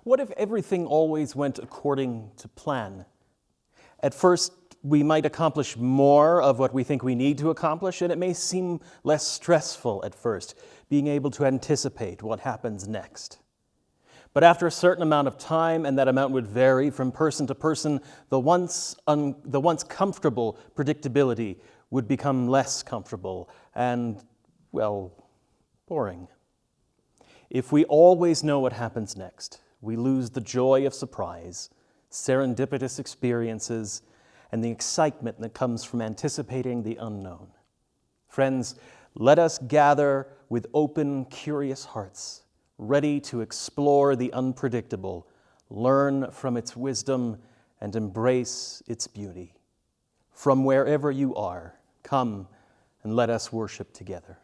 What if everything always went according to plan? At first, we might accomplish more of what we think we need to accomplish, and it may seem less stressful at first, being able to anticipate what happens next. But after a certain amount of time, and that amount would vary from person to person, the once comfortable predictability would become less comfortable and, well, boring. If we always know what happens next, we lose the joy of surprise, serendipitous experiences, and the excitement that comes from anticipating the unknown. Friends, let us gather with open, curious hearts, ready to explore the unpredictable, learn from its wisdom, and embrace its beauty. From wherever you are, come and let us worship together.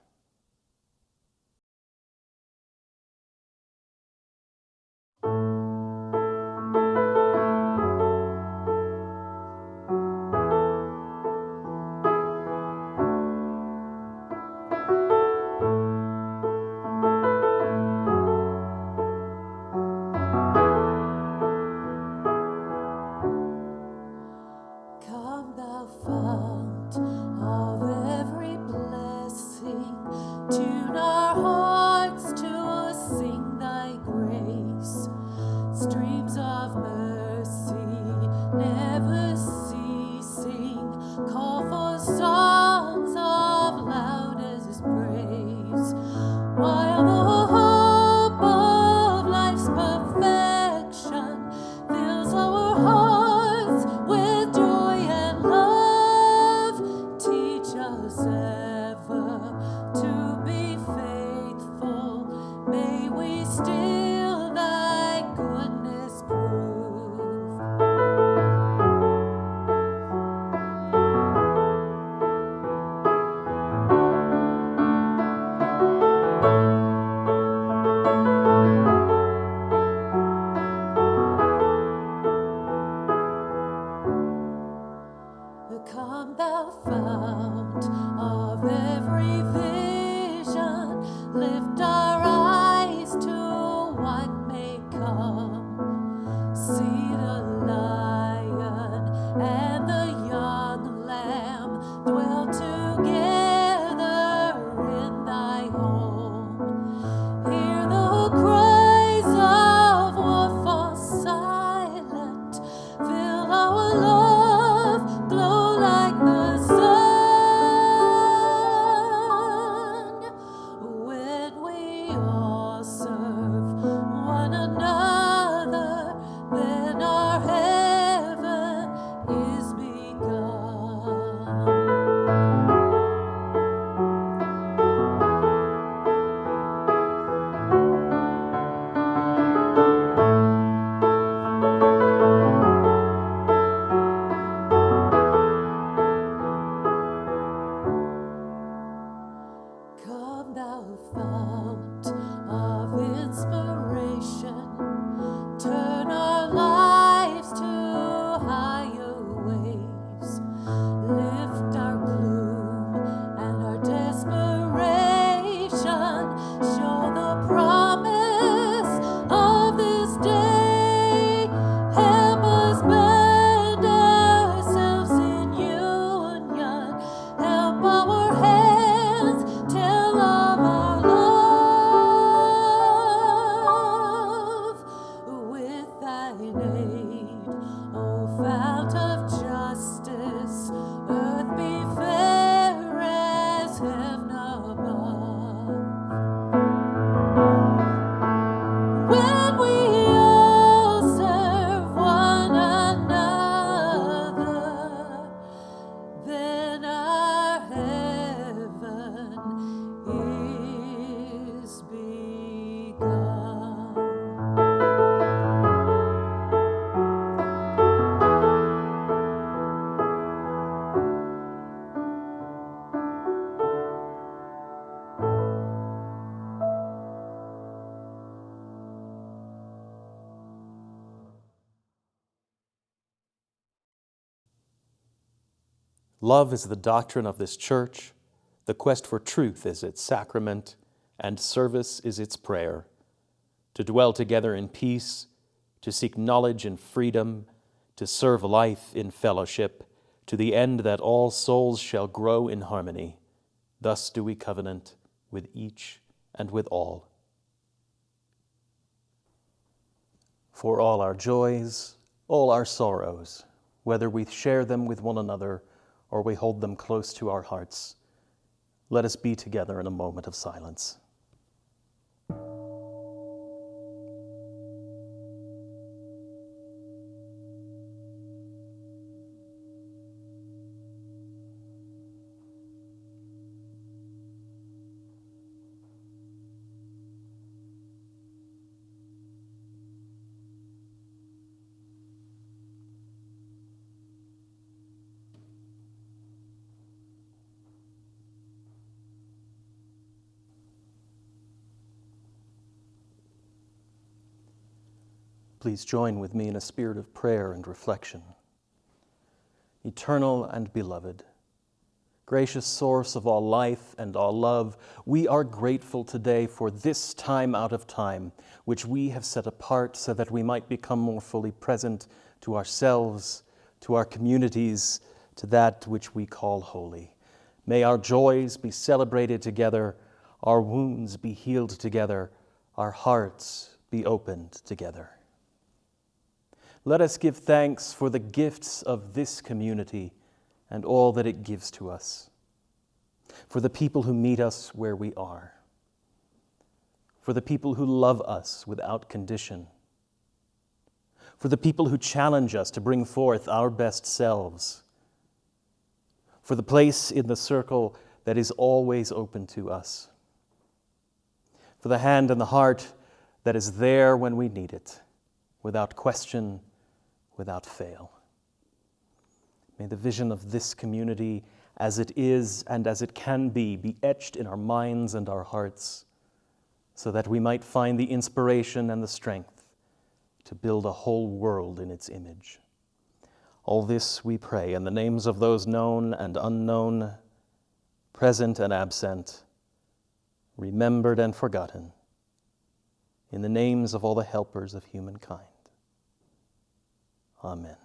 Love is the doctrine of this church, the quest for truth is its sacrament, and service is its prayer. To dwell together in peace, to seek knowledge in freedom, to serve life in fellowship, to the end that all souls shall grow in harmony. Thus do we covenant with each and with all. For all our joys, all our sorrows, whether we share them with one another or we hold them close to our hearts, let us be together in a moment of silence. Please join with me in a spirit of prayer and reflection. Eternal and beloved, gracious source of all life and all love, we are grateful today for this time out of time, which we have set apart so that we might become more fully present to ourselves, to our communities, to that which we call holy. May our joys be celebrated together, our wounds be healed together, our hearts be opened together. Let us give thanks for the gifts of this community and all that it gives to us, for the people who meet us where we are, for the people who love us without condition, for the people who challenge us to bring forth our best selves, for the place in the circle that is always open to us, for the hand and the heart that is there when we need it, without question, without fail. May the vision of this community as it is and as it can be etched in our minds and our hearts so that we might find the inspiration and the strength to build a whole world in its image. All this we pray in the names of those known and unknown, present and absent, remembered and forgotten, in the names of all the helpers of humankind. Amen.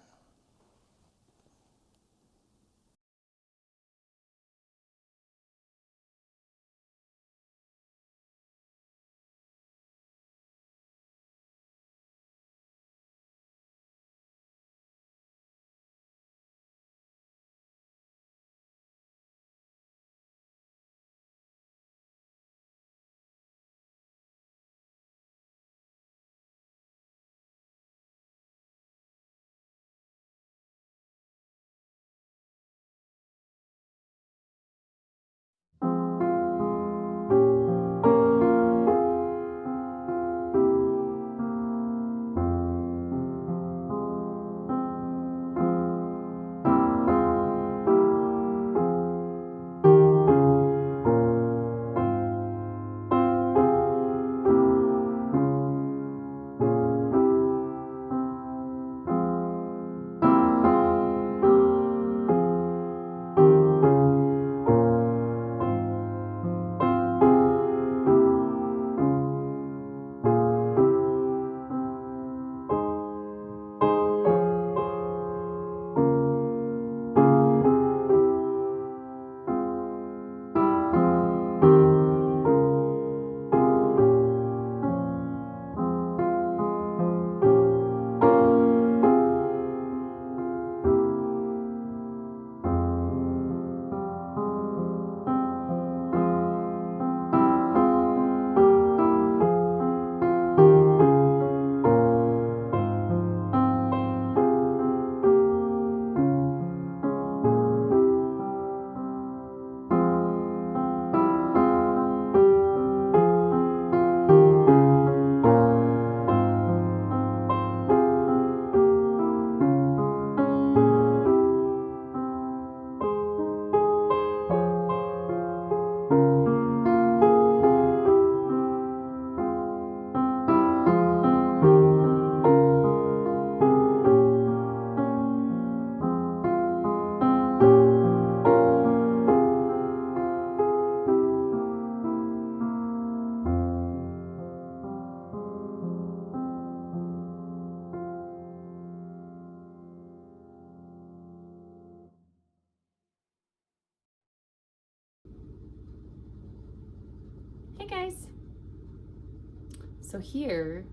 So here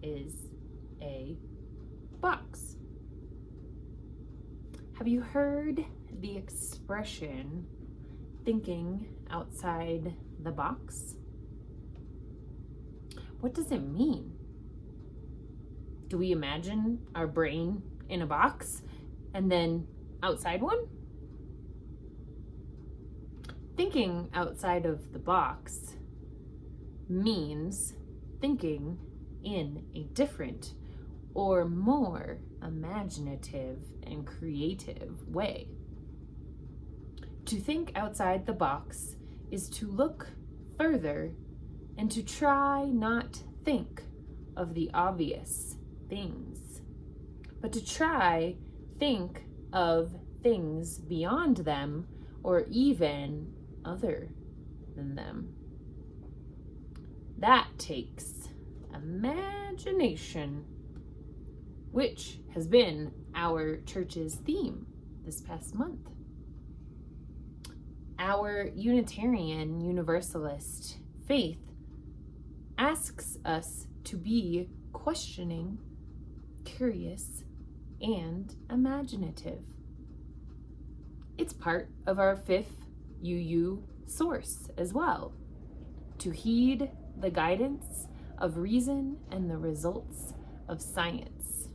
is a box. Have you heard the expression thinking outside the box? What does it mean? Do we imagine our brain in a box and then outside one? Thinking outside of the box means thinking in a different or more imaginative and creative way. To think outside the box is to look further and to try not think of the obvious things, but to try think of things beyond them or even other than them. That takes imagination, which has been our church's theme this past month. Our Unitarian Universalist faith asks us to be questioning, curious, and imaginative. It's part of our fifth UU source as well, to heed the guidance of reason and the results of science.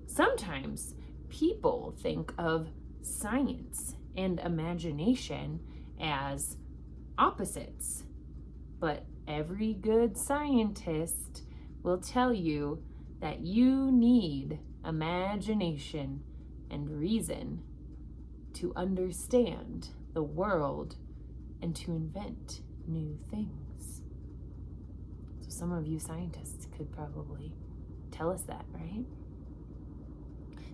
Sometimes people think of science and imagination as opposites, but every good scientist will tell you that you need imagination and reason to understand the world and to invent new things. So some of you scientists could probably tell us that, right?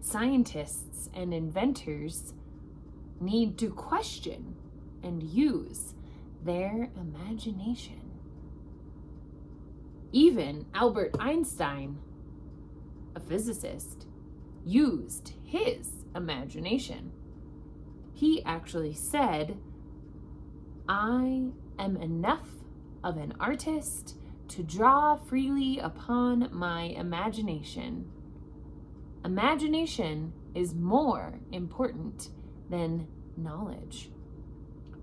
Scientists and inventors need to question and use their imagination. Even Albert Einstein, a physicist, used his imagination. He actually said, "I am enough of an artist to draw freely upon my imagination. Imagination is more important than knowledge,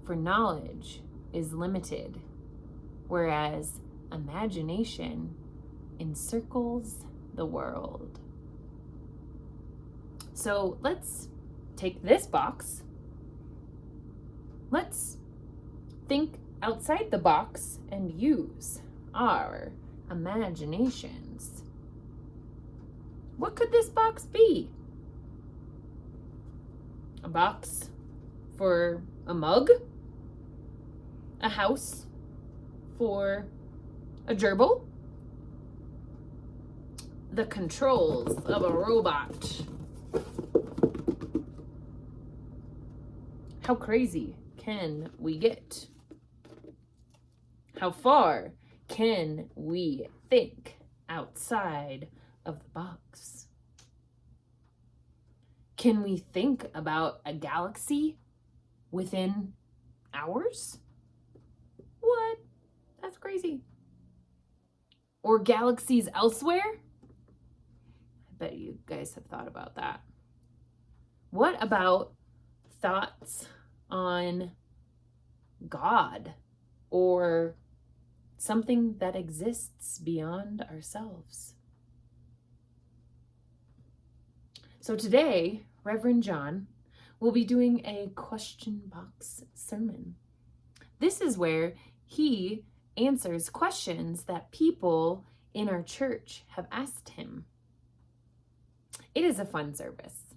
for knowledge is limited, whereas imagination encircles the world." So let's take this box. Let's think outside the box and use our imaginations. What could this box be? A box for a mug? A house for a gerbil? The controls of a robot? How crazy can we get? How far can we think outside of the box? Can we think about a galaxy within hours? What? That's crazy. Or galaxies elsewhere? I bet you guys have thought about that. What about thoughts on God or something that exists beyond ourselves? So today, Reverend John will be doing a question box sermon. This is where he answers questions that people in our church have asked him. It is a fun service.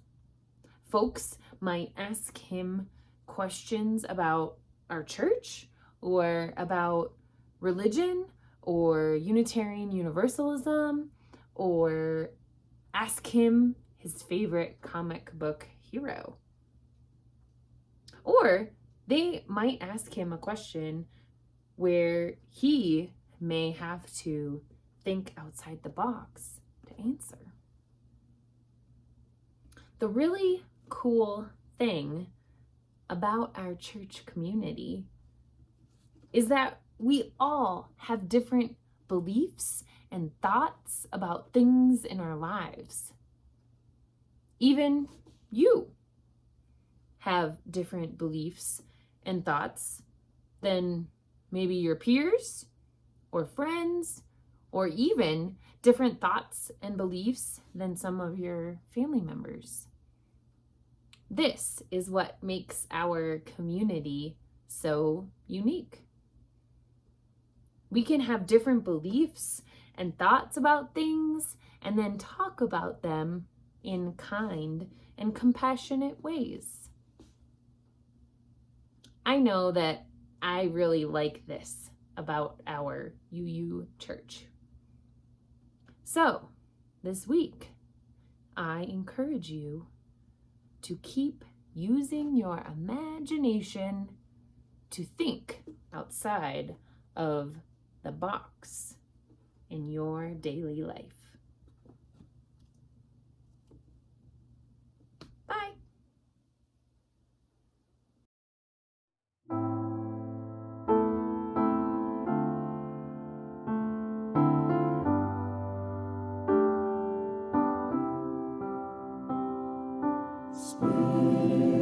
Folks might ask him questions about our church or about religion or Unitarian Universalism, or ask him his favorite comic book hero. Or they might ask him a question where he may have to think outside the box to answer. The really cool thing about our church community is that we all have different beliefs and thoughts about things in our lives. Even you have different beliefs and thoughts than maybe your peers or friends, or even different thoughts and beliefs than some of your family members. This is what makes our community so unique. We can have different beliefs and thoughts about things and then talk about them in kind and compassionate ways. I know that I really like this about our UU church. So, this week, I encourage you to keep using your imagination to think outside of the box in your daily life. Bye. Spirit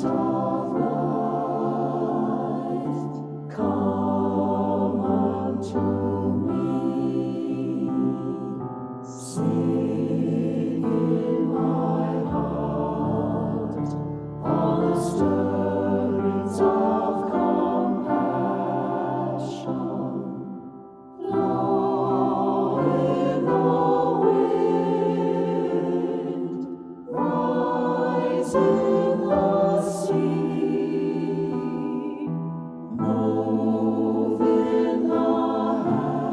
of life, come unto me. Sing in my heart all the stirrings of compassion. Blow in the wind, rise in the sea, move in the hand,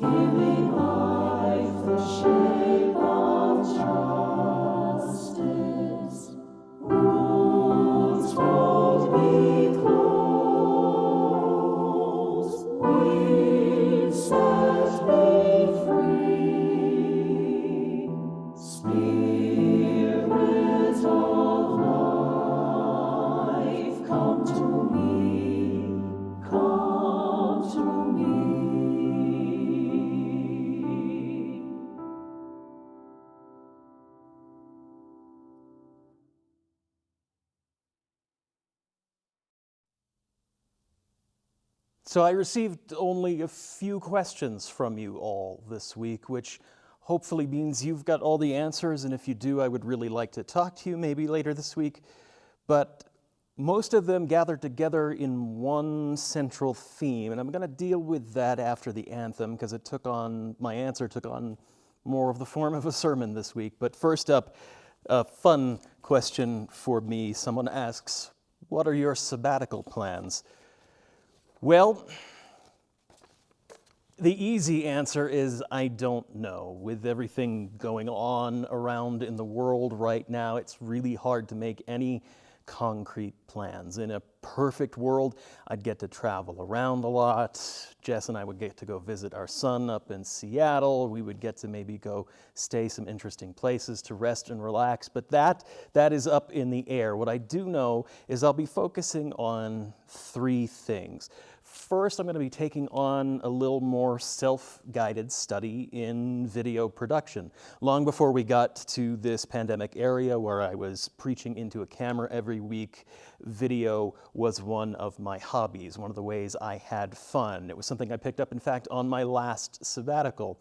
giving life the shape of justice. Wounds won't be closed, wings set me free. Spirit of life, come to me, come to me. So I received only a few questions from you all this week, which hopefully means you've got all the answers, and if you do, I would really like to talk to you maybe later this week. But most of them gathered together in one central theme, and I'm going to deal with that after the anthem because my answer took on more of the form of a sermon this week. But first up, a fun question for me. Someone asks, what are your sabbatical plans? Well, the easy answer is I don't know. With everything going on around in the world right now, it's really hard to make any concrete plans. In a perfect world, I'd get to travel around a lot. Jess and I would get to go visit our son up in Seattle. We would get to maybe go stay some interesting places to rest and relax. But that is up in the air. What I do know is I'll be focusing on three things. First, I'm going to be taking on a little more self-guided study in video production. Long before we got to this pandemic area where I was preaching into a camera every week, video was one of my hobbies, one of the ways I had fun. It was something I picked up, in fact, on my last sabbatical.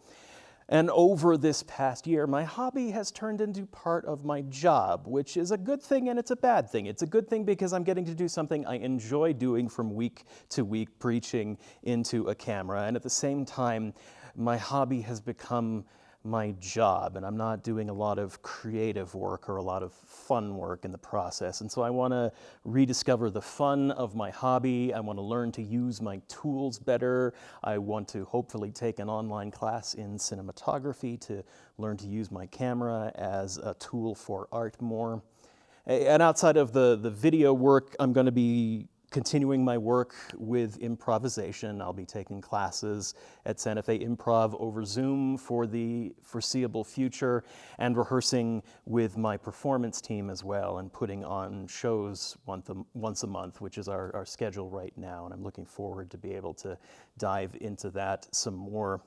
And over this past year, my hobby has turned into part of my job, which is a good thing and it's a bad thing. It's a good thing because I'm getting to do something I enjoy doing from week to week, preaching into a camera. And at the same time, my hobby has become my job, and I'm not doing a lot of creative work or a lot of fun work in the process. And so I want to rediscover the fun of my hobby. I want to learn to use my tools better. I want to hopefully take an online class in cinematography to learn to use my camera as a tool for art more. And outside of the video work, I'm going to be continuing my work with improvisation. I'll be taking classes at Santa Fe Improv over Zoom for the foreseeable future, and rehearsing with my performance team as well, and putting on shows once a month, which is our schedule right now, and I'm looking forward to be able to dive into that some more.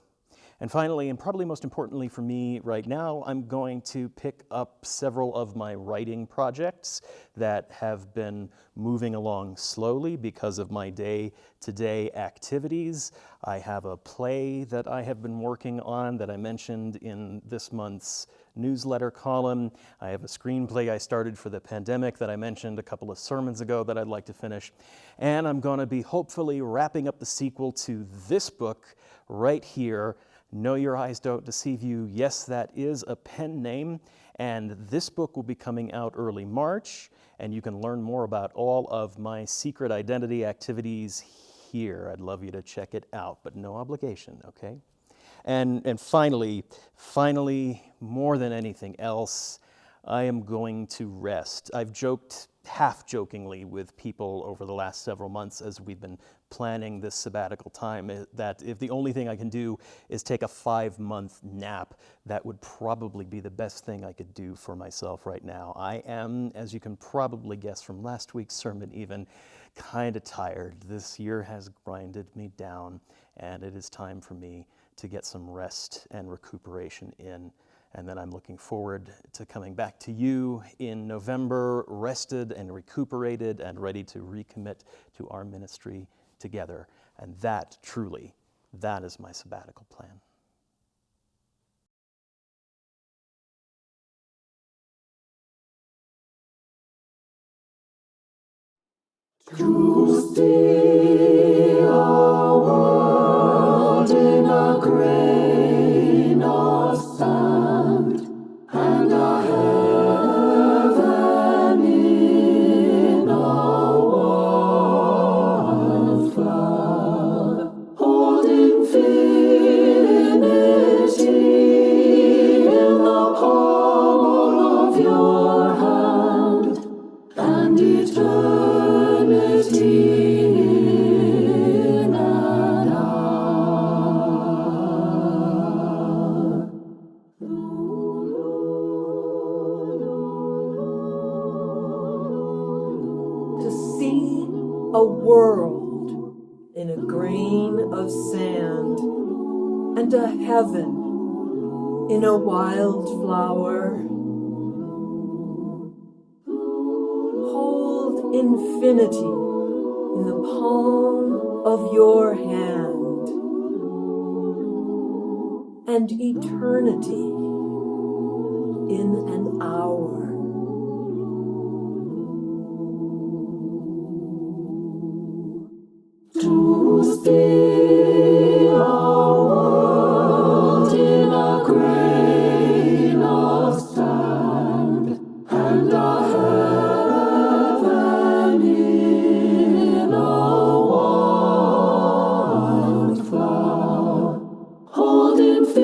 And finally, and probably most importantly for me right now, I'm going to pick up several of my writing projects that have been moving along slowly because of my day-to-day activities. I have a play that I have been working on that I mentioned in this month's newsletter column. I have a screenplay I started for the pandemic that I mentioned a couple of sermons ago that I'd like to finish. And I'm going to be hopefully wrapping up the sequel to this book right here, No, Your Eyes Don't Deceive You. Yes, that is a pen name, and this book will be coming out early March, and you can learn more about all of my secret identity activities here. I'd love you to check it out, but no obligation, okay? And finally, more than anything else, I am going to rest. I've joked half-jokingly with people over the last several months as we've been planning this sabbatical time that if the only thing I can do is take a 5-month nap, that would probably be the best thing I could do for myself right now. I am, as you can probably guess from last week's sermon even, kind of tired. This year has grinded me down, and it is time for me to get some rest and recuperation in. And then I'm looking forward to coming back to you in November, rested and recuperated and ready to recommit to our ministry together. And that, truly, that is my sabbatical plan. To see our world in a grain of sand, and a heaven in a wildflower, hold infinity in the palm of your hand, and eternity in an hour. To see a world in a grain of sand, and a heaven in a wildflower. Hold infinity in the palm of your hand, and eternity in an hour. To see our world in a grain of sand, and a heaven in a wildflower, hold infinity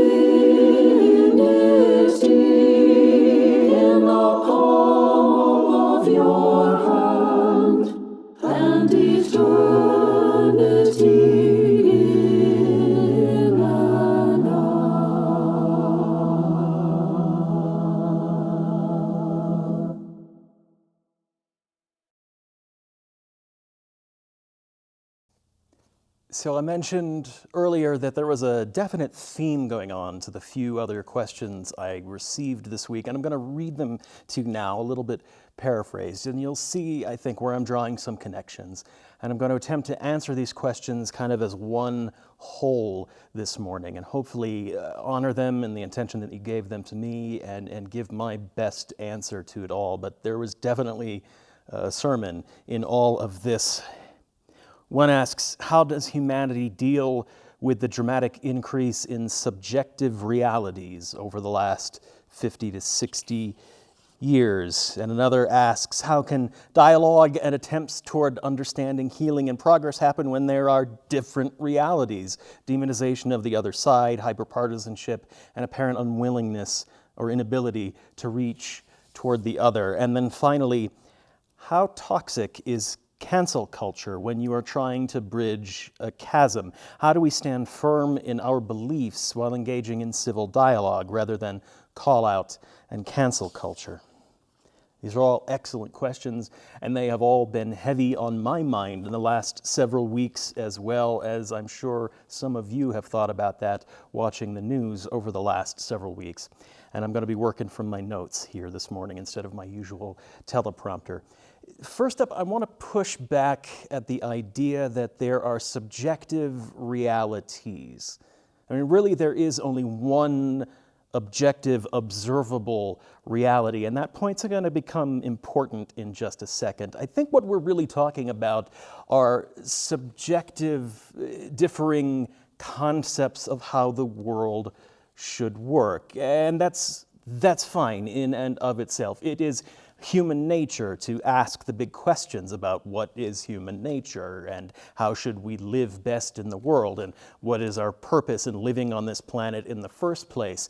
in the palm of your hand, and eternity in an hour. So I mentioned earlier that there was a definite theme going on to the few other questions I received this week, and I'm going to read them to you now, a little bit paraphrased, and you'll see, I think, where I'm drawing some connections. And I'm going to attempt to answer these questions kind of as one whole this morning, and hopefully honor them in the intention that you gave them to me, and give my best answer to it all. But there was definitely a sermon in all of this. One asks, how does humanity deal with the dramatic increase in subjective realities over the last 50 to 60 years? And another asks, how can dialogue and attempts toward understanding, healing, and progress happen when there are different realities? Demonization of the other side, hyperpartisanship, and apparent unwillingness or inability to reach toward the other. And then finally, how toxic is cancel culture when you are trying to bridge a chasm? How do we stand firm in our beliefs while engaging in civil dialogue rather than call out and cancel culture? These are all excellent questions, and they have all been heavy on my mind in the last several weeks, as well as I'm sure some of you have thought about that watching the news over the last several weeks. And I'm going to be working from my notes here this morning instead of my usual teleprompter. First up, I want to push back at the idea that there are subjective realities. I mean, really, there is only one objective, observable reality, and that point's going to become important in just a second. I think what we're really talking about are subjective, differing concepts of how the world should work, and that's fine in and of itself. It is human nature to ask the big questions about what is human nature and how should we live best in the world and what is our purpose in living on this planet in the first place.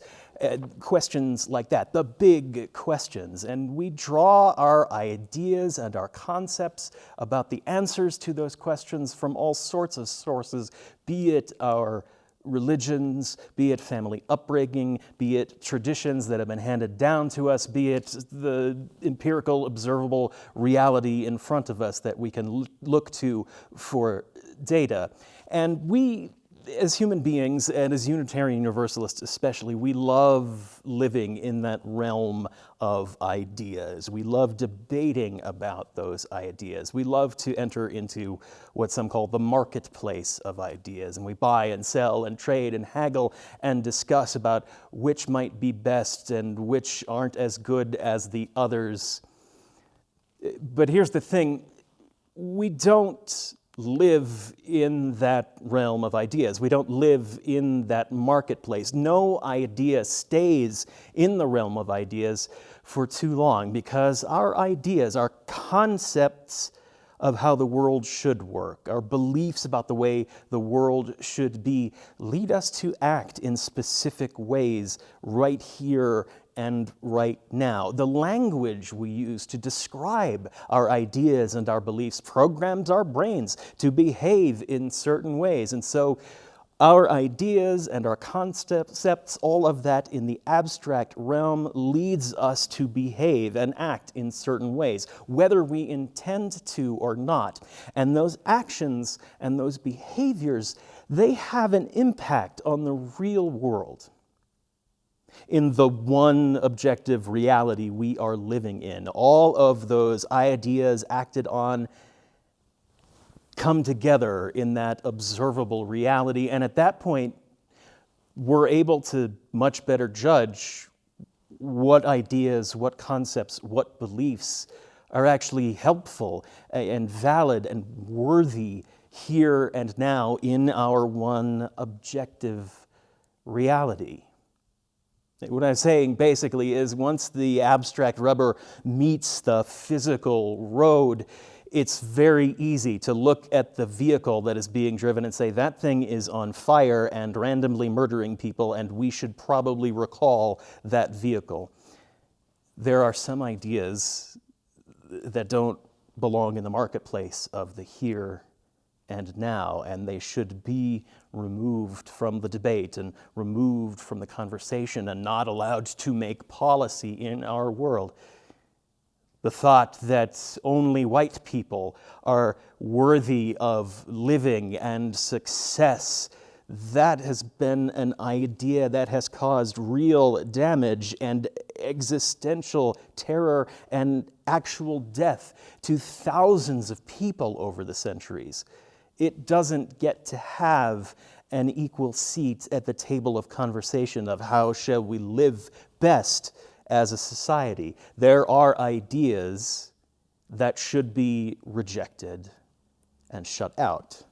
Questions like that, the big questions. And we draw our ideas and our concepts about the answers to those questions from all sorts of sources, be it our religions, be it family upbringing, be it traditions that have been handed down to us, be it the empirical, observable reality in front of us that we can look to for data. And we, as human beings, and as Unitarian Universalists especially, we love living in that realm of ideas. We love debating about those ideas. We love to enter into what some call the marketplace of ideas, and we buy and sell and trade and haggle and discuss about which might be best and which aren't as good as the others. But here's the thing, we don't live in that realm of ideas. We don't live in that marketplace. No idea stays in the realm of ideas for too long because our ideas, our concepts of how the world should work, our beliefs about the way the world should be, lead us to act in specific ways right here and right now. The language we use to describe our ideas and our beliefs programs our brains to behave in certain ways. And so our ideas and our concepts, all of that in the abstract realm, leads us to behave and act in certain ways, whether we intend to or not. And those actions and those behaviors, they have an impact on the real world, in the one objective reality we are living in. All of those ideas acted on come together in that observable reality, and at that point, we're able to much better judge what ideas, what concepts, what beliefs are actually helpful and valid and worthy here and now in our one objective reality. What I'm saying basically is once the abstract rubber meets the physical road, it's very easy to look at the vehicle that is being driven and say, that thing is on fire and randomly murdering people, and we should probably recall that vehicle. There are some ideas that don't belong in the marketplace of the here and now, and they should be removed from the debate and removed from the conversation and not allowed to make policy in our world. The thought that only white people are worthy of living and success, that has been an idea that has caused real damage and existential terror and actual death to thousands of people over the centuries. It doesn't get to have an equal seat at the table of conversation of how shall we live best as a society. There are ideas that should be rejected and shut out.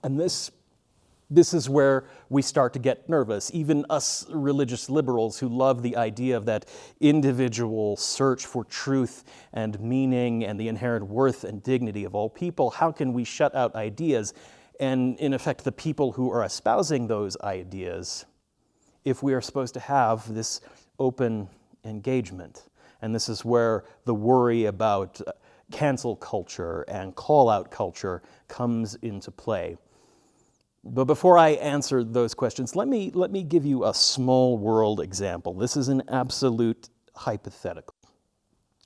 And this is where we start to get nervous. Even us religious liberals who love the idea of that individual search for truth and meaning and the inherent worth and dignity of all people, how can we shut out ideas and, in effect, the people who are espousing those ideas if we are supposed to have this open engagement? And this is where the worry about cancel culture and call-out culture comes into play. But before I answer those questions, let me give you a small world example. This is an absolute hypothetical,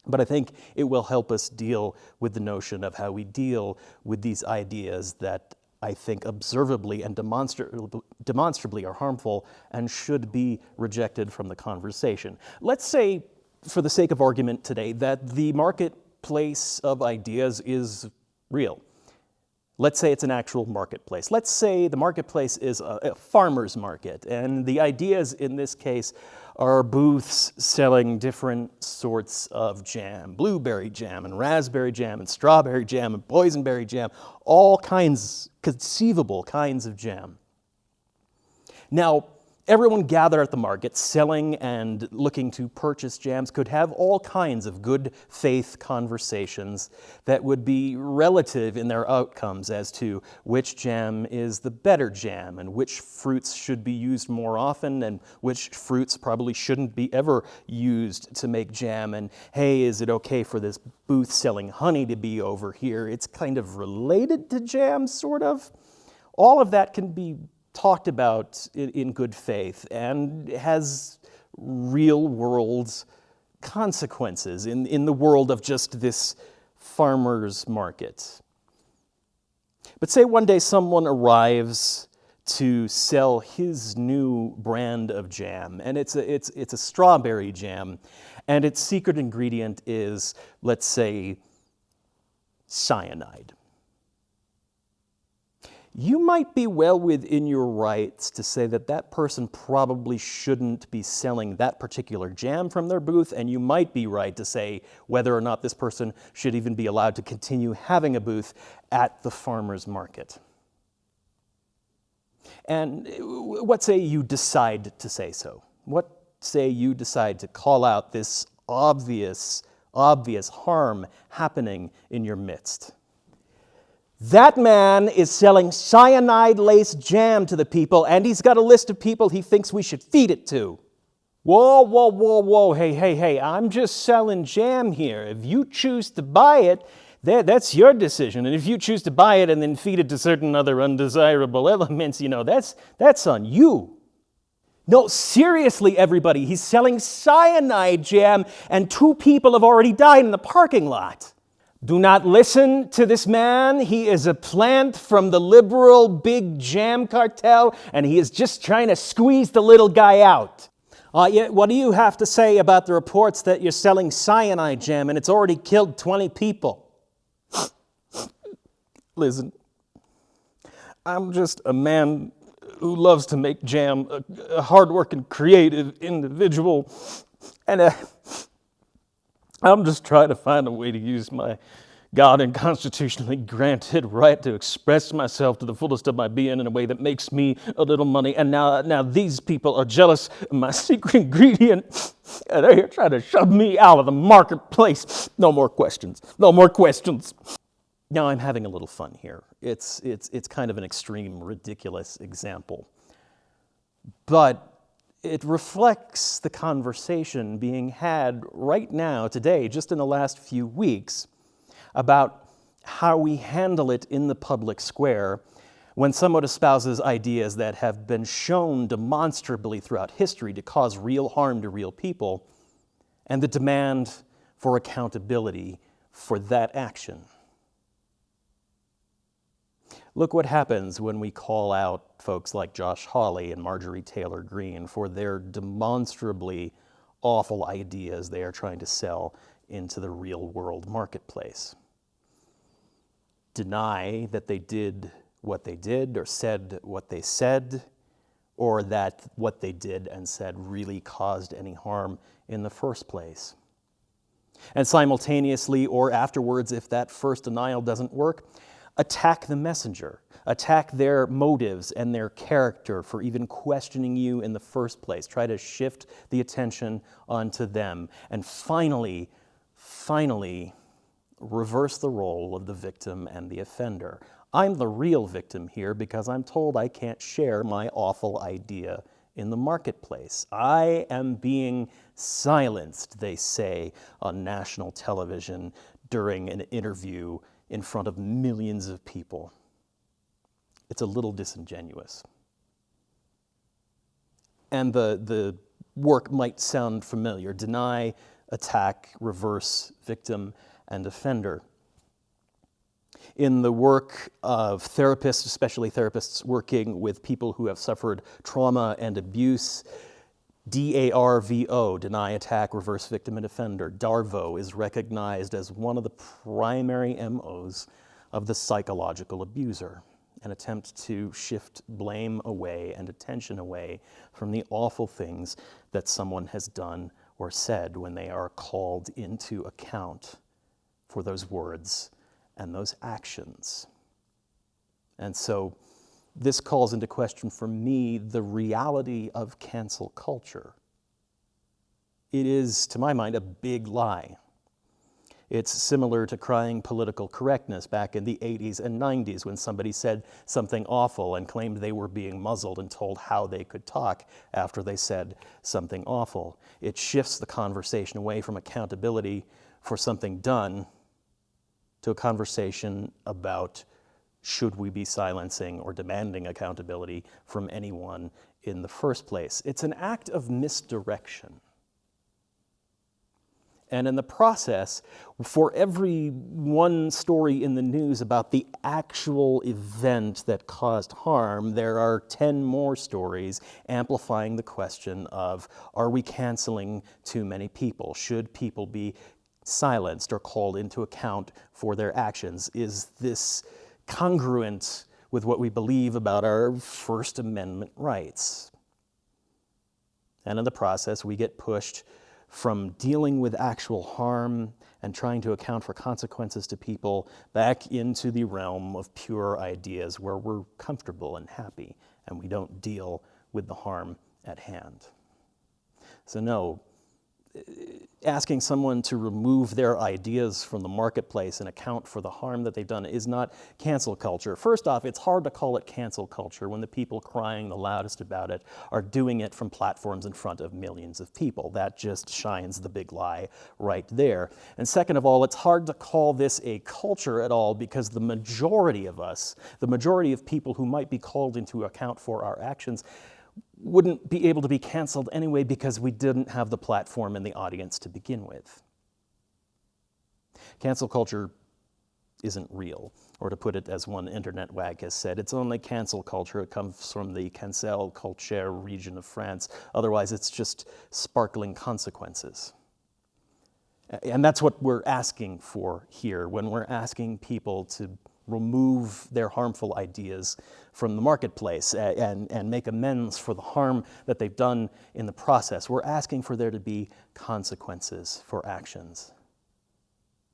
but I think it will help us deal with the notion of how we deal with these ideas that I think observably and demonstrably are harmful and should be rejected from the conversation. Let's say, for the sake of argument today, that the marketplace of ideas is real. Let's say it's an actual marketplace. Let's say the marketplace is a farmer's market, and the ideas in this case are booths selling different sorts of jam, blueberry jam and raspberry jam and strawberry jam and boysenberry jam, all kinds, conceivable kinds of jam. Now, everyone gathered at the market, selling and looking to purchase jams, could have all kinds of good faith conversations that would be relative in their outcomes as to which jam is the better jam and which fruits should be used more often and which fruits probably shouldn't be ever used to make jam. And hey, is it okay for this booth selling honey to be over here? It's kind of related to jam, sort of. All of that can be talked about in good faith and has real world consequences in the world of just this farmer's market. But say one day someone arrives to sell his new brand of jam, and it's a strawberry jam, and its secret ingredient is, let's say, cyanide. You might be well within your rights to say that that person probably shouldn't be selling that particular jam from their booth, and you might be right to say whether or not this person should even be allowed to continue having a booth at the farmer's market. And what say you decide to say so? What say you decide to call out this obvious harm happening in your midst? That man is selling cyanide-laced jam to the people, and he's got a list of people he thinks we should feed it to. Whoa, hey, I'm just selling jam here. If you choose to buy it, that's your decision. And if you choose to buy it and then feed it to certain other undesirable elements, that's on you. No, seriously, everybody, he's selling cyanide jam, and 2 people have already died in the parking lot. Do not listen to this man. He is a plant from the liberal big jam cartel, and he is just trying to squeeze the little guy out. What do you have to say about the reports that you're selling cyanide jam and it's already killed 20 people? Listen, I'm just a man who loves to make jam, a hardworking, creative individual, and I'm just trying to find a way to use my God and constitutionally granted right to express myself to the fullest of my being in a way that makes me a little money. And now these people are jealous of my secret ingredient, and they're here trying to shove me out of the marketplace. No more questions. Now I'm having a little fun here. It's kind of an extreme, ridiculous example. But it reflects the conversation being had right now, today, just in the last few weeks, about how we handle it in the public square when someone espouses ideas that have been shown demonstrably throughout history to cause real harm to real people, and the demand for accountability for that action. Look what happens when we call out folks like Josh Hawley and Marjorie Taylor Greene for their demonstrably awful ideas they are trying to sell into the real world marketplace. Deny that they did what they did or said what they said, or that what they did and said really caused any harm in the first place. And simultaneously or afterwards, if that first denial doesn't work, attack the messenger, attack their motives and their character for even questioning you in the first place. Try to shift the attention onto them. And finally, reverse the role of the victim and the offender. I'm the real victim here because I'm told I can't share my awful idea in the marketplace. I am being silenced, they say on national television, during an interview in front of millions of people. It's a little disingenuous. And the work might sound familiar: deny, attack, reverse, victim, and offender. In the work of therapists, especially therapists working with people who have suffered trauma and abuse, DARVO, deny, attack, reverse, victim, and offender, DARVO is recognized as one of the primary MOs of the psychological abuser, an attempt to shift blame away and attention away from the awful things that someone has done or said when they are called into account for those words and those actions. And so this calls into question for me the reality of cancel culture. It is, to my mind, a big lie. It's similar to crying political correctness back in the 80s and 90s when somebody said something awful and claimed they were being muzzled and told how they could talk after they said something awful. It shifts the conversation away from accountability for something done to a conversation about should we be silencing or demanding accountability from anyone in the first place. It's an act of misdirection. And in the process, for every one story in the news about the actual event that caused harm, there are 10 more stories amplifying the question of, are we canceling too many people? Should people be silenced or called into account for their actions? Is this congruent with what we believe about our First Amendment rights? And in the process, we get pushed from dealing with actual harm and trying to account for consequences to people back into the realm of pure ideas where we're comfortable and happy and we don't deal with the harm at hand. So no, asking someone to remove their ideas from the marketplace and account for the harm that they've done is not cancel culture. First off, it's hard to call it cancel culture when the people crying the loudest about it are doing it from platforms in front of millions of people. That just shines the big lie right there. And second of all, it's hard to call this a culture at all because the majority of us, the majority of people who might be called into account for our actions, wouldn't be able to be canceled anyway because we didn't have the platform and the audience to begin with. Cancel culture isn't real, or to put it as one internet wag has said, it's only cancel culture. It comes from the cancel culture region of France. Otherwise, it's just sparkling consequences. And that's what we're asking for here when we're asking people to remove their harmful ideas from the marketplace and make amends for the harm that they've done in the process. We're asking for there to be consequences for actions.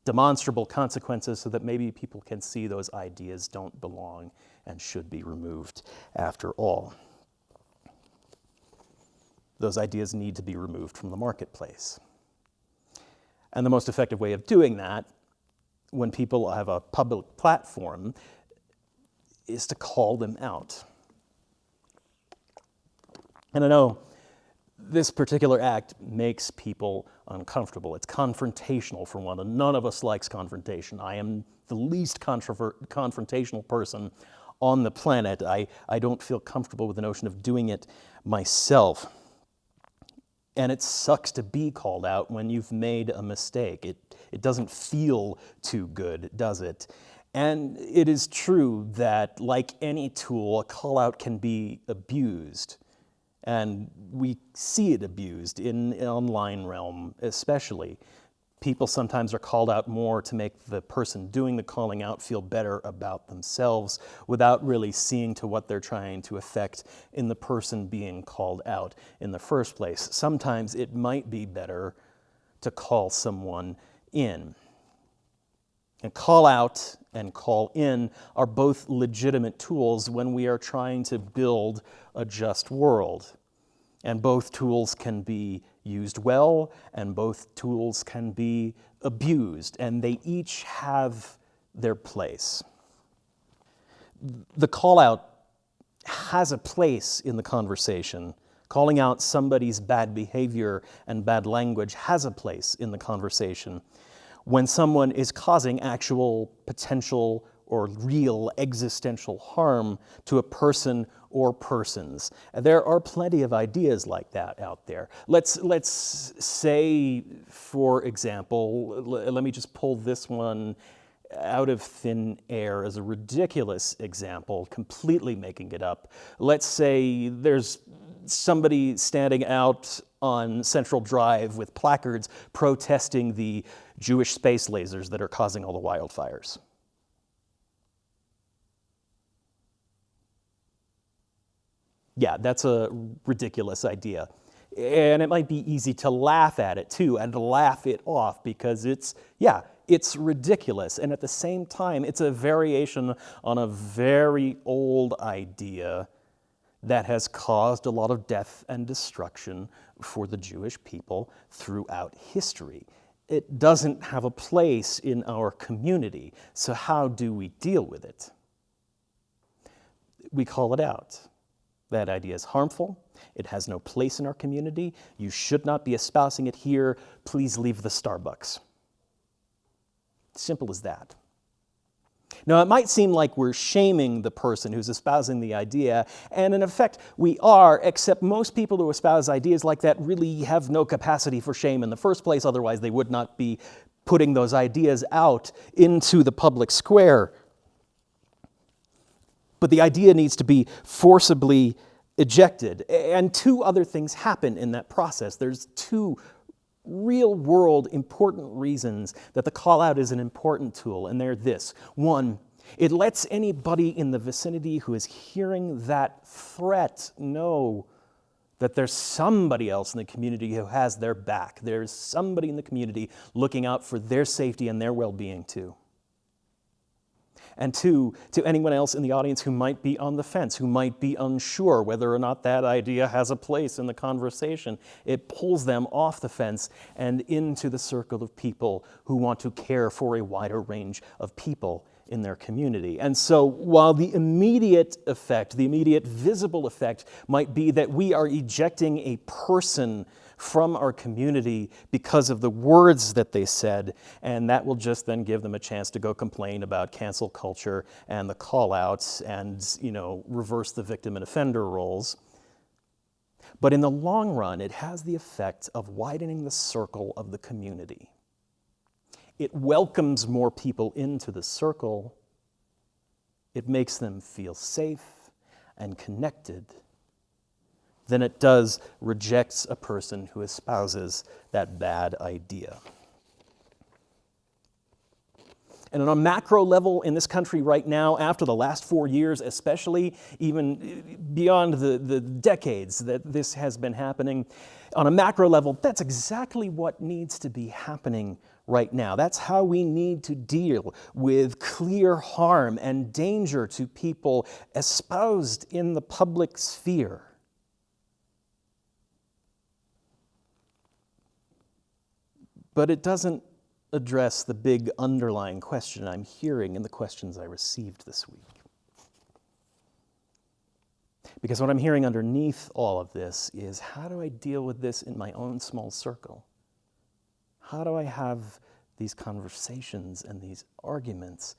Demonstrable consequences so that maybe people can see those ideas don't belong and should be removed after all. Those ideas need to be removed from the marketplace. And the most effective way of doing that, when people have a public platform, is to call them out. And I know this particular act makes people uncomfortable. It's confrontational for one, and none of us likes confrontation. I am the least confrontational person on the planet. I don't feel comfortable with the notion of doing it myself. And it sucks to be called out when you've made a mistake. It doesn't feel too good, does it? And it is true that, like any tool, a call-out can be abused. And we see it abused in the online realm especially. People sometimes are called out more to make the person doing the calling out feel better about themselves without really seeing to what they're trying to affect in the person being called out in the first place. Sometimes it might be better to call someone in. And call out and call in are both legitimate tools when we are trying to build a just world. And both tools can be used well, and both tools can be abused, and they each have their place. The call-out has a place in the conversation. Calling out somebody's bad behavior and bad language has a place in the conversation. when someone is causing actual potential or real existential harm to a person or persons. There are plenty of ideas like that out there. Let's say, for example, let me just pull this one out of thin air as a ridiculous example, completely making it up. Let's say there's somebody standing out on Central Drive with placards protesting the Jewish space lasers that are causing all the wildfires. Yeah, that's a ridiculous idea. And it might be easy to laugh at it too, and to laugh it off because it's ridiculous. And at the same time, it's a variation on a very old idea that has caused a lot of death and destruction for the Jewish people throughout history. It doesn't have a place in our community, so how do we deal with it? We call it out. That idea is harmful. It has no place in our community. You should not be espousing it here. Please leave the Starbucks. Simple as that. Now, it might seem like we're shaming the person who's espousing the idea, and in effect, we are, except most people who espouse ideas like that really have no capacity for shame in the first place, otherwise they would not be putting those ideas out into the public square. But the idea needs to be forcibly ejected. And two other things happen in that process. There's two real-world important reasons that the call-out is an important tool, and they're this. One, it lets anybody in the vicinity who is hearing that threat know that there's somebody else in the community who has their back. There's somebody in the community looking out for their safety and their well-being too. And two, to anyone else in the audience who might be on the fence, who might be unsure whether or not that idea has a place in the conversation, it pulls them off the fence and into the circle of people who want to care for a wider range of people in their community. And so while the immediate effect, the immediate visible effect might be that we are ejecting a person from our community because of the words that they said, and that will just then give them a chance to go complain about cancel culture and the call-outs and, reverse the victim and offender roles. But in the long run, it has the effect of widening the circle of the community. It welcomes more people into the circle. It makes them feel safe and connected than it does rejects a person who espouses that bad idea. And on a macro level in this country right now, after the last 4 years especially, even beyond the decades that this has been happening, on a macro level, that's exactly what needs to be happening right now. That's how we need to deal with clear harm and danger to people espoused in the public sphere. But it doesn't address the big underlying question I'm hearing in the questions I received this week. Because what I'm hearing underneath all of this is, how do I deal with this in my own small circle? How do I have these conversations and these arguments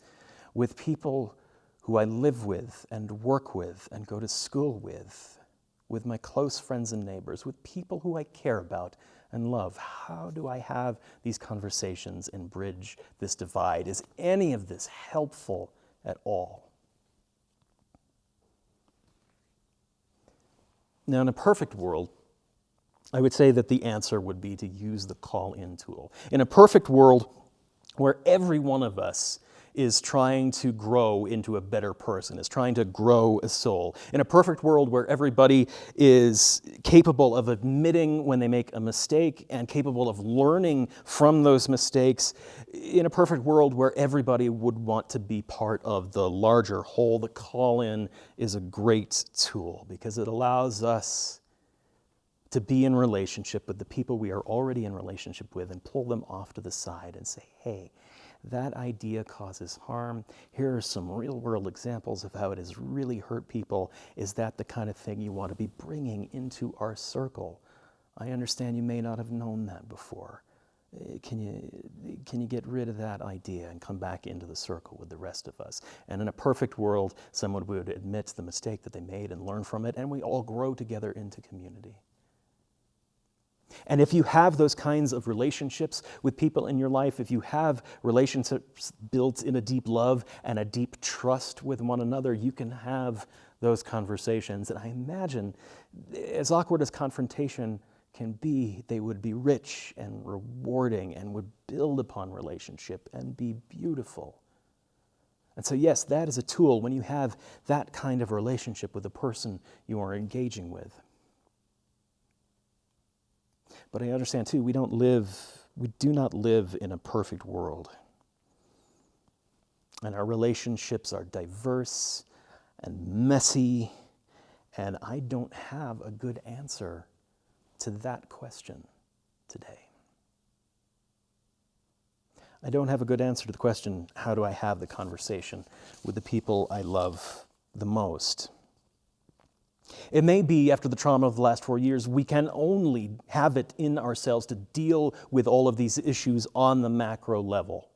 with people who I live with and work with and go to school with my close friends and neighbors, with people who I care about and love? How do I have these conversations and bridge this divide? Is any of this helpful at all? Now, in a perfect world, I would say that the answer would be to use the call-in tool. In a perfect world where every one of us is trying to grow into a better person, is trying to grow a soul. In a perfect world where everybody is capable of admitting when they make a mistake and capable of learning from those mistakes. In a perfect world where everybody would want to be part of the larger whole, the call-in is a great tool because it allows us to be in relationship with the people we are already in relationship with and pull them off to the side and say, hey, that idea causes harm. Here are some real-world examples of how it has really hurt people. Is that the kind of thing you want to be bringing into our circle? I understand you may not have known that before. Can you get rid of that idea and come back into the circle with the rest of us? And in a perfect world, someone would admit the mistake that they made and learn from it, and we all grow together into community. And if you have those kinds of relationships with people in your life, if you have relationships built in a deep love and a deep trust with one another, you can have those conversations. And I imagine, as awkward as confrontation can be, they would be rich and rewarding and would build upon relationship and be beautiful. And so yes, that is a tool when you have that kind of relationship with the person you are engaging with. But I understand too, we do not live in a perfect world. And our relationships are diverse and messy, and I don't have a good answer to that question today. I don't have a good answer to the question, how do I have the conversation with the people I love the most? It may be, after the trauma of the last 4 years, we can only have it in ourselves to deal with all of these issues on the macro level.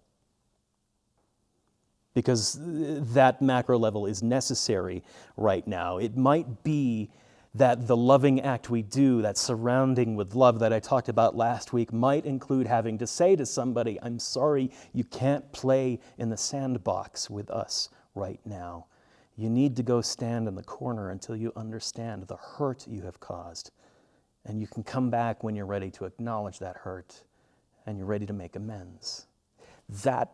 Because that macro level is necessary right now. It might be that the loving act we do, that surrounding with love that I talked about last week, might include having to say to somebody, I'm sorry, you can't play in the sandbox with us right now. You need to go stand in the corner until you understand the hurt you have caused. And you can come back when you're ready to acknowledge that hurt and you're ready to make amends. That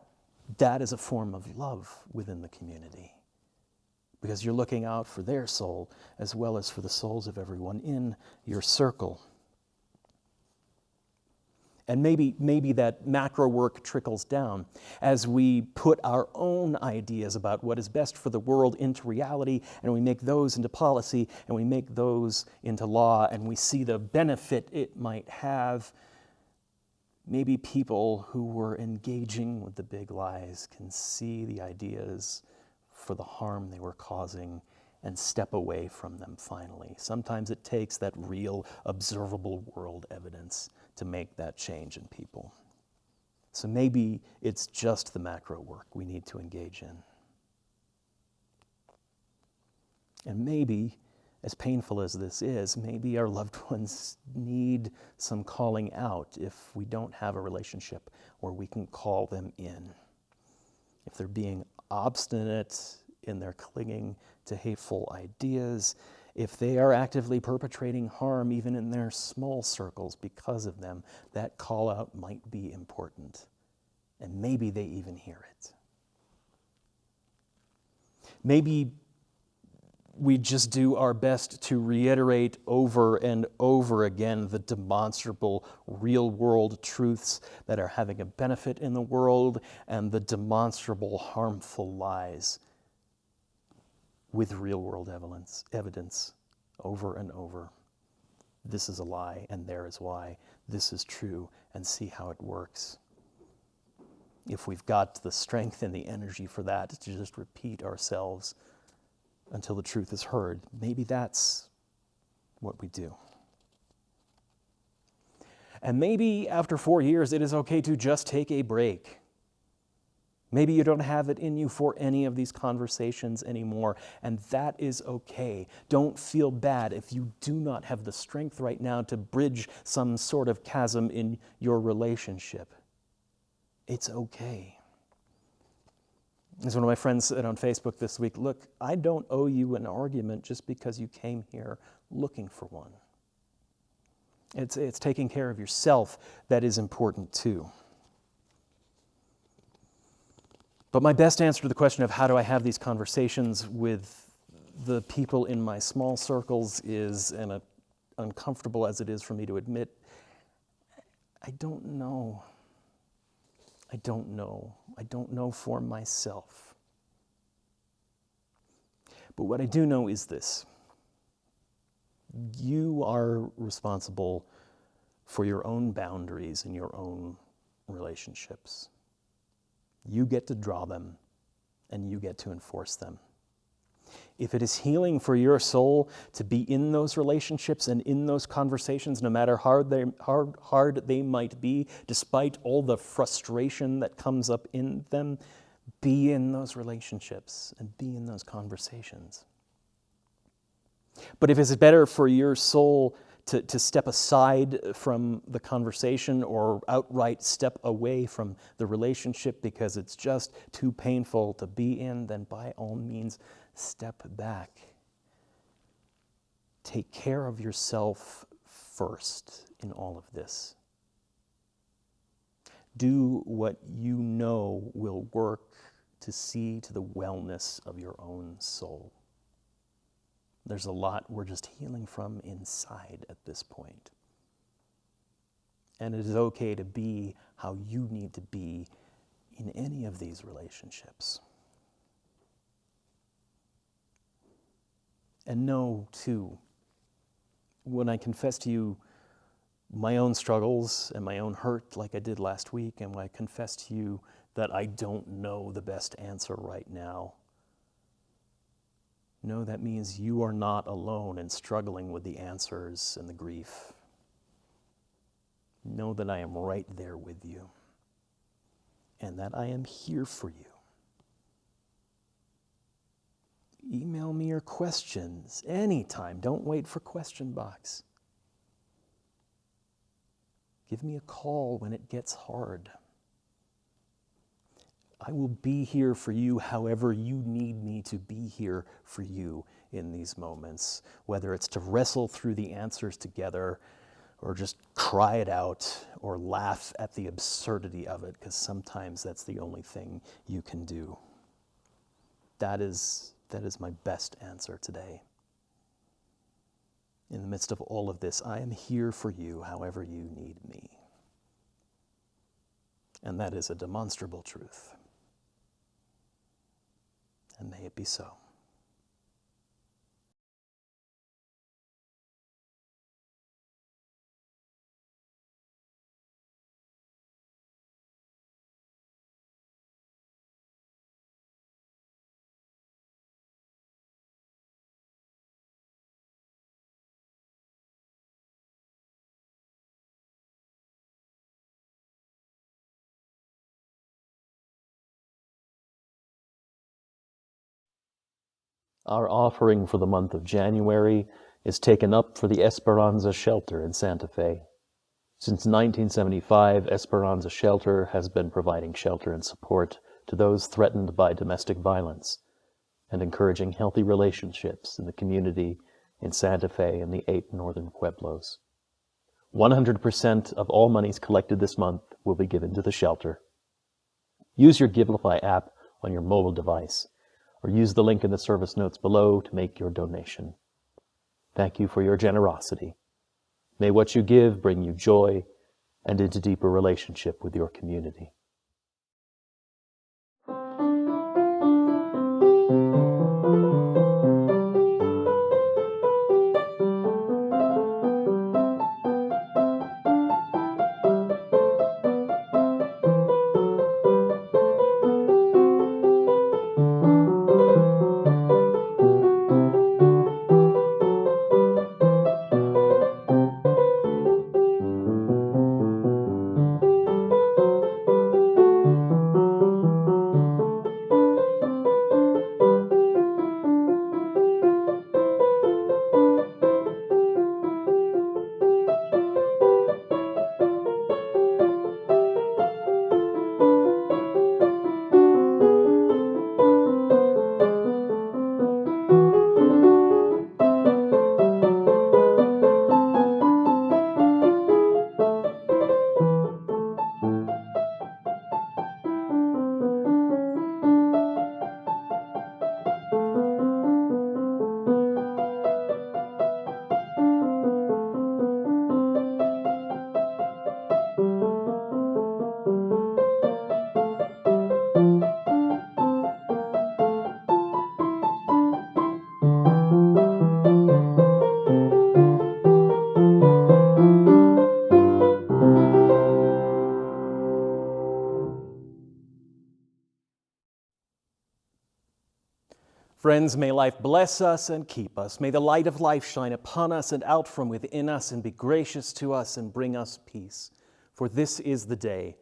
is a form of love within the community, because you're looking out for their soul as well as for the souls of everyone in your circle. And maybe that macro work trickles down as we put our own ideas about what is best for the world into reality, and we make those into policy, and we make those into law, and we see the benefit it might have. Maybe people who were engaging with the big lies can see the ideas for the harm they were causing and step away from them finally. Sometimes it takes that real, observable world evidence to make that change in people. So maybe it's just the macro work we need to engage in. And maybe, as painful as this is, maybe our loved ones need some calling out if we don't have a relationship where we can call them in. If they're being obstinate in their clinging to hateful ideas, if they are actively perpetrating harm even in their small circles because of them, that call out might be important. And maybe they even hear it. Maybe we just do our best to reiterate over and over again the demonstrable real-world truths that are having a benefit in the world and the demonstrable harmful lies with real-world evidence over and over. This is a lie, and there is why. This is true, and see how it works. If we've got the strength and the energy for that, to just repeat ourselves until the truth is heard, maybe that's what we do. And maybe after 4 years, it is okay to just take a break. Maybe you don't have it in you for any of these conversations anymore, and that is okay. Don't feel bad if you do not have the strength right now to bridge some sort of chasm in your relationship. It's okay. As one of my friends said on Facebook this week, look, I don't owe you an argument just because you came here looking for one. It's taking care of yourself that is important too. But my best answer to the question of how do I have these conversations with the people in my small circles is, and uncomfortable as it is for me to admit, I don't know. I don't know. I don't know for myself. But what I do know is this. You are responsible for your own boundaries and your own relationships. You get to draw them, and you get to enforce them. If it is healing for your soul to be in those relationships and in those conversations, no matter how hard they might be, despite all the frustration that comes up in them, be in those relationships and be in those conversations. But if it's better for your soul to step aside from the conversation or outright step away from the relationship because it's just too painful to be in, then by all means, step back. Take care of yourself first in all of this. Do what you know will work to see to the wellness of your own soul. There's a lot we're just healing from inside at this point. And it is okay to be how you need to be in any of these relationships. And know, too, when I confess to you my own struggles and my own hurt like I did last week, and when I confess to you that I don't know the best answer right now, no, that means you are not alone in struggling with the answers and the grief. Know that I am right there with you and that I am here for you. Email me your questions anytime. Don't wait for question box. Give me a call when it gets hard. I will be here for you however you need me to be here for you in these moments, whether it's to wrestle through the answers together or just cry it out or laugh at the absurdity of it, because sometimes that's the only thing you can do. That is my best answer today. In the midst of all of this, I am here for you however you need me. And that is a demonstrable truth. And may it be so. Our offering for the month of January is taken up for the Esperanza Shelter in Santa Fe. Since 1975, Esperanza Shelter has been providing shelter and support to those threatened by domestic violence and encouraging healthy relationships in the community in Santa Fe and the 8 northern pueblos. 100% of all monies collected this month will be given to the shelter. Use your Givelify app on your mobile device, or use the link in the service notes below to make your donation. Thank you for your generosity. May what you give bring you joy and into deeper relationship with your community. Friends, may life bless us and keep us. May the light of life shine upon us and out from within us and be gracious to us and bring us peace. For this is the day.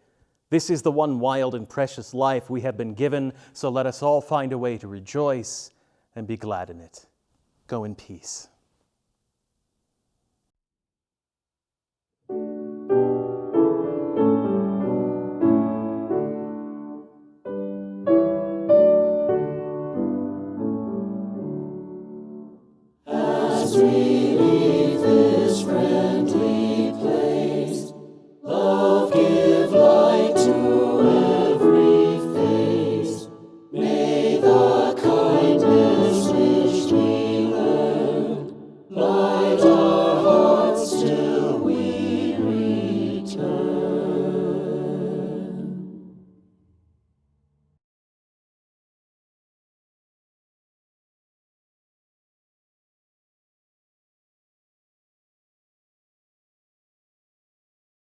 This is the one wild and precious life we have been given, so let us all find a way to rejoice and be glad in it. Go in peace.